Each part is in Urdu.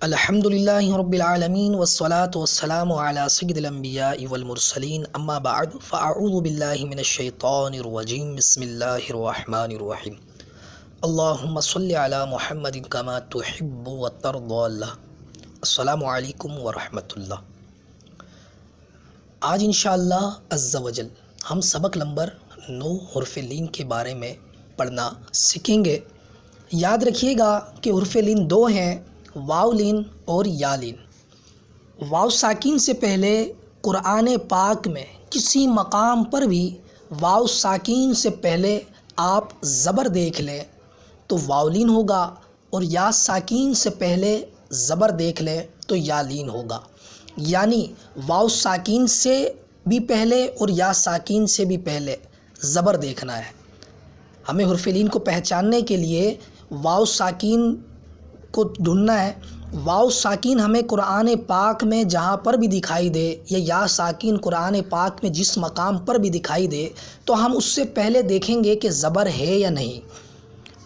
الحمدللہ رب العالمین والصلاة والسلام علی سید الانبیاء والمرسلین اما بعد فاعوذ باللہ من الشیطان الرجیم بسم اللہ الرحمن الرحیم اللہم صلی علی محمد کما تحب وترضی اللہ۔ السلام علیکم ورحمۃ اللہ۔ آج انشاءاللہ عز وجل ہم سبق نمبر 9 حرف لین کے بارے میں پڑھنا سیکھیں گے۔ یاد رکھیے گا کہ حرف لین 2 ہیں، واو لین اور یا لین۔ واو ساکن سے پہلے قرآن پاک میں کسی مقام پر بھی واو ساکن سے پہلے آپ زبر دیکھ لیں تو واو لین ہوگا، اور یا ساکن سے پہلے زبر دیکھ لیں تو یا لین ہوگا۔ یعنی واو ساکن سے بھی پہلے اور یا ساکن سے بھی پہلے زبر دیکھنا ہے۔ ہمیں حرف لین کو پہچاننے کے لیے واو ساکن کو ڈھونڈنا ہے۔ واو ساکن ہمیں قرآن پاک میں جہاں پر بھی دکھائی دے، یا ساکن قرآن پاک میں جس مقام پر بھی دکھائی دے تو ہم اس سے پہلے دیکھیں گے کہ زبر ہے یا نہیں۔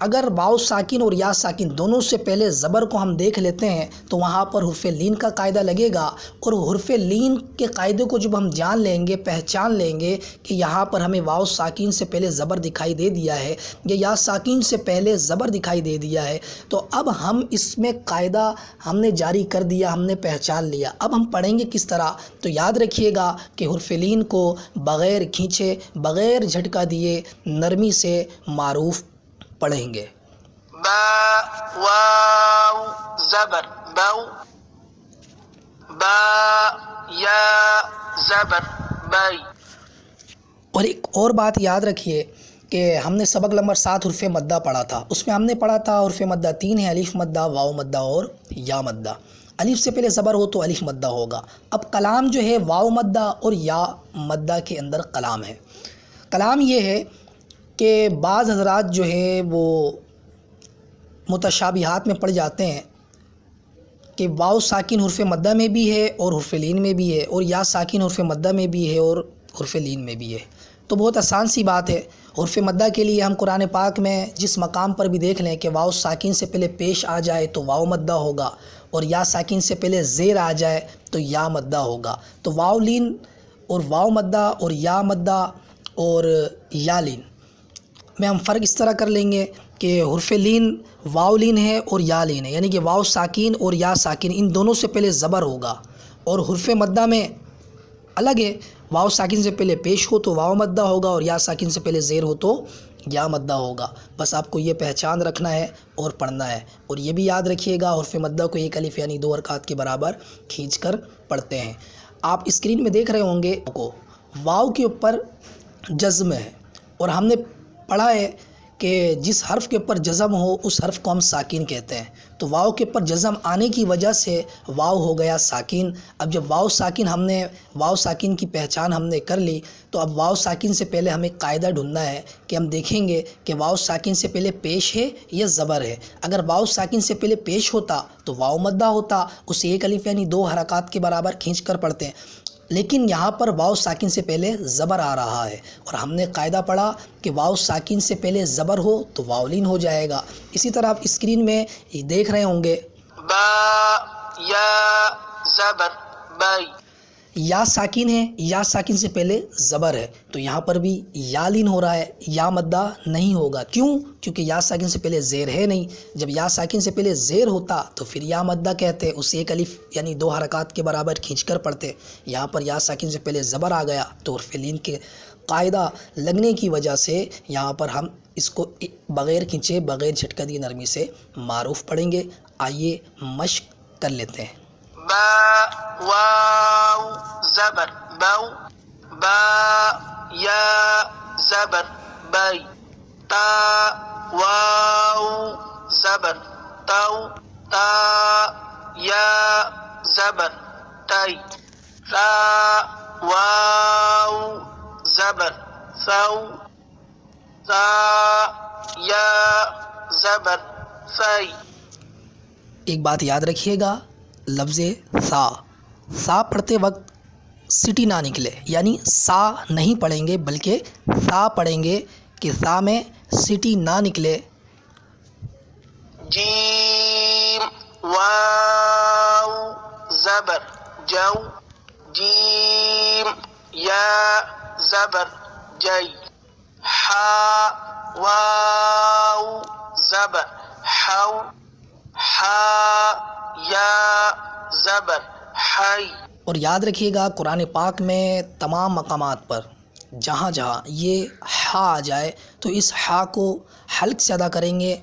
اگر واو ساکن اور یا ساکن دونوں سے پہلے زبر کو ہم دیکھ لیتے ہیں تو وہاں پر حرف لین کا قاعدہ لگے گا، اور حرف لین کے قاعدے کو جب ہم جان لیں گے، پہچان لیں گے کہ یہاں پر ہمیں واو ساکن سے پہلے زبر دکھائی دے دیا ہے یا ساکن سے پہلے زبر دکھائی دے دیا ہے، تو اب ہم اس میں قاعدہ ہم نے جاری کر دیا، ہم نے پہچان لیا۔ اب ہم پڑھیں گے کس طرح؟ تو یاد رکھیے گا کہ حرف لین کو بغیر کھینچے، بغیر جھٹکا دیے نرمی سے معروف پڑھیں گے۔ با واو زبر باو، با یا زبر بائی۔ اور ایک اور بات یاد رکھیے کہ ہم نے سبق نمبر 7 حرف مدہ پڑھا تھا، اس میں ہم نے پڑھا تھا حرف مدہ 3 ہے، الف مدہ، واو مدہ اور یا مدہ۔ الف سے پہلے زبر ہو تو الف مدہ ہوگا۔ اب کلام جو ہے واو مدہ اور یا مدہ کے اندر کلام ہے۔ کلام یہ ہے کہ بعض حضرات جو ہے وہ متشابہات میں پڑ جاتے ہیں کہ واو ساکن حرف مدہ میں بھی ہے اور حرف لین میں بھی ہے، اور یا ساکن حرف مدہ میں بھی ہے اور حرف لین میں بھی ہے۔ تو بہت آسان سی بات ہے۔ حرف مدہ کے لیے ہم قرآن پاک میں جس مقام پر بھی دیکھ لیں کہ واو ساکن سے پہلے پیش آ جائے تو واو مدہ ہوگا، اور یا ساکن سے پہلے زیر آ جائے تو یا مدہ ہوگا۔ تو واو لین اور واو مدہ اور یا مدہ اور یا لین میں ہم فرق اس طرح کر لیں گے کہ حرف لین واو لین ہے اور یا لین ہے، یعنی کہ واو ساکن اور یا ساکن ان دونوں سے پہلے زبر ہوگا، اور حرف مدہ میں الگ ہے، واو ساکن سے پہلے پیش ہو تو واو مدہ ہوگا، اور یا ساکن سے پہلے زیر ہو تو یا مدہ ہوگا۔ بس آپ کو یہ پہچان رکھنا ہے اور پڑھنا ہے، اور یہ بھی یاد رکھیے گا حرف مدہ کو ایک الف یعنی 2 حرکات کے برابر کھینچ کر پڑھتے ہیں۔ آپ اسکرین میں دیکھ رہے ہوں گے کو واو کے اوپر جزم ہے، اور ہم نے پڑھا ہے کہ جس حرف کے اوپر جزم ہو اس حرف کو ہم ساکن کہتے ہیں۔ تو واو کے اوپر جزم آنے کی وجہ سے واو ہو گیا ساکن۔ اب جب واو ساکن کی پہچان ہم نے کر لی تو اب واو ساکن سے پہلے ہمیں قاعدہ ڈھونڈنا ہے کہ ہم دیکھیں گے کہ واو ساکن سے پہلے پیش ہے یا زبر ہے۔ اگر واو ساکن سے پہلے پیش ہوتا تو واو مدہ ہوتا، اسے ایک الف یعنی 2 حرکات کے برابر کھینچ کر پڑھتے ہیں، لیکن یہاں پر واو ساکن سے پہلے زبر آ رہا ہے، اور ہم نے قاعدہ پڑھا کہ واو ساکن سے پہلے زبر ہو تو واو لین ہو جائے گا۔ اسی طرح آپ اسکرین میں دیکھ رہے ہوں گے با یا زبر بائی۔ یا ساکن ہے، یا ساکن سے پہلے زبر ہے، تو یہاں پر بھی یا لین ہو رہا ہے، یا مدہ نہیں ہوگا۔ کیوں؟ کیونکہ یا ساکن سے پہلے زیر ہے نہیں۔ جب یا ساکن سے پہلے زیر ہوتا تو پھر یا مدہ کہتے، اسے ایک الف یعنی 2 حرکات کے برابر کھینچ کر پڑھتے۔ یہاں پر یا ساکن سے پہلے زبر آ گیا تو حرف لین کے قاعدہ لگنے کی وجہ سے یہاں پر ہم اس کو بغیر کھینچے، بغیر جھٹکا دیے نرمی سے معروف پڑھیں گے۔ آئیے مشق کر لیتے ہیں۔ با واو زبر باو، با یا زبر بائی۔ تا واو زبر تاو، تا یا زبر تائی۔ ثا واو زبر ثاو، ثا یا زبر ثائی۔ ایک بات یاد رکھیے گا، لفظ سا پڑھتے وقت سٹی نہ نکلے، یعنی سا نہیں پڑھیں گے بلکہ سا پڑھیں گے کہ سا میں سٹی نہ نکلے۔ جیم واو زبر واو، با یا زبر با، تا واو زبر با، ثا یا زبر تا، ثا یا زبر ثائی۔ ثا واو زبر ثاو، ثا یا زبر ثائی۔ ثا واو زبر ثائی، ثا یا زبر ثائی۔ ثا واو زبر ثائی، ثا یا زبر ثائی۔ جیم واو زبر جو جیم یا زبر جی حا واو زبر حو حا یا زبر حی. اور یاد رکھیے گا قرآن پاک میں تمام مقامات پر جہاں جہاں یہ ہا آ جائے تو اس ہا کو حلق سے ادا کریں گے،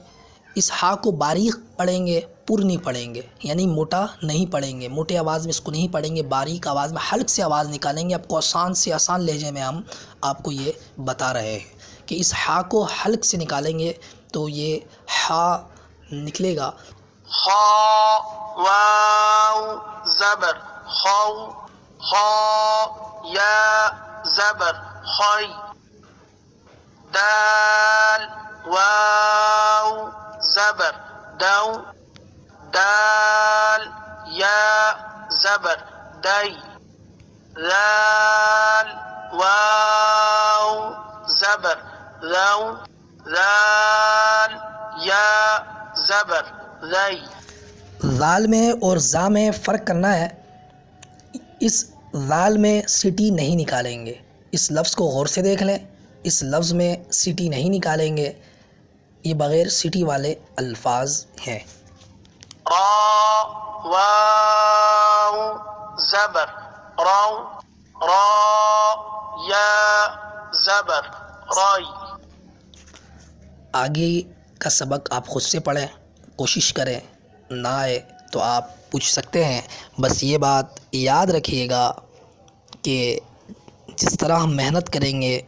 اس ہا کو باریک پڑھیں گے، پر نہیں پڑھیں گے، یعنی موٹا نہیں پڑھیں گے، موٹے آواز میں اس کو نہیں پڑھیں گے، باریک آواز میں حلق سے آواز نکالیں گے. آپ کو آسان سے آسان لہجے میں ہم آپ کو یہ بتا رہے ہیں کہ اس ہا کو حلق سے نکالیں گے تو یہ ہا نکلے گا. خا واو زبر خو خا یا زبر خی دال واو زبر دو دال یا زبر دی ذال واو زبر ذو ذال یا زبر ذی. ذال میں اور زا میں فرق کرنا ہے. اس ذال میں سیٹی نہیں نکالیں گے. اس لفظ کو غور سے دیکھ لیں، اس لفظ میں سیٹی نہیں نکالیں گے، یہ بغیر سیٹی والے الفاظ ہیں. را واو زبر رو را یا زبر رائی. آگے کا سبق آپ خود سے پڑھیں، کوشش کریں، نہ آئے تو آپ پوچھ سکتے ہیں. بس یہ بات یاد رکھیے گا کہ جس طرح ہم محنت کریں گے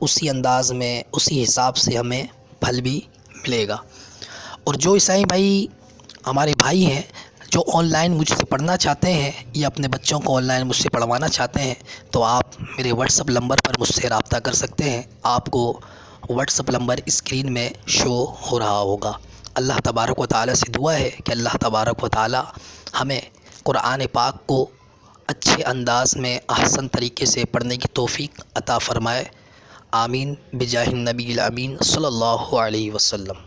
اسی انداز میں اسی حساب سے ہمیں پھل بھی ملے گا. اور جو عیسائی بھائی ہمارے بھائی ہیں جو آن لائن مجھ سے پڑھنا چاہتے ہیں یا اپنے بچوں کو آن لائن مجھ سے پڑھوانا چاہتے ہیں تو آپ میرے واٹس اپ نمبر پر مجھ سے رابطہ کر سکتے ہیں. آپ کو واٹس اپ نمبر اسکرین میں شو ہو رہا ہوگا. اللہ تبارک و تعالیٰ سے دعا ہے کہ اللہ تبارک و تعالیٰ ہمیں قرآن پاک کو اچھے انداز میں احسن طریقے سے پڑھنے کی توفیق عطا فرمائے. آمین بجاہ النبی الامین صلی اللہ علیہ وسلم.